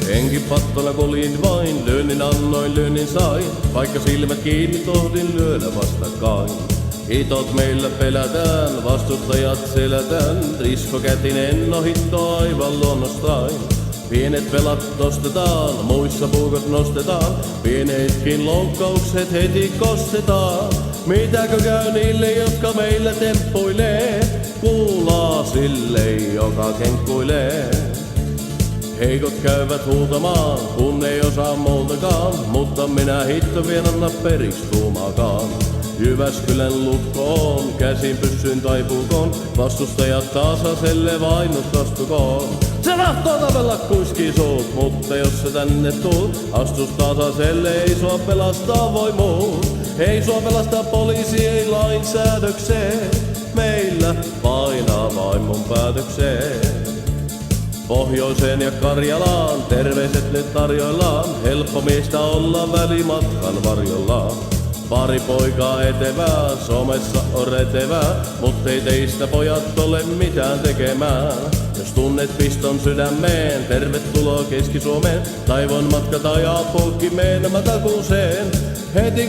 Henki pattona koljin vain, lyönnin annoin, lyönnin sain. Vaikka silmät kiinni tohdin lyödä vastakkain. Hitot meillä pelätään, vastustajat selätään. Riskokätinen ohitto aivan luonnostain. Pienet velat nostetaan, muissa puukot nostetaan. Pienetkin loukkaukset heti kostetaan. Mitäkö käy niille, jotka meillä temppuilee? Kuulaa sille, joka kenkkuilee. Heikot käyvät huutamaan, kun ei osaa muutakaan. Mutta minä hitto vien anna periksi tuumaakaan. Jyväskylän lukkoon, käsin pyssyn taipukoon. Vastustajat tasaiselle vainut astukoon. Se tahtoo tapella kuiskii suut, mutta jos se tänne tuut, astus tasaiselle, ei sua pelastaa voi muut. Ei sua pelastaa poliisi, ei lainsäädökseen. Meillä painaa vain mun päätökseen. Pohjoiseen ja Karjalaan, terveiset nyt tarjoillaan. Helppo miestä olla välimatkan varjollaan. Pari poikaa etevää, somessa on retevää. Mut ei teistä pojat ole mitään tekemään. Jos tunnet piston sydämeen, tervetuloa Keski-Suomeen. Taivon matka tajaa polkkimeen mä takuuseen. Heti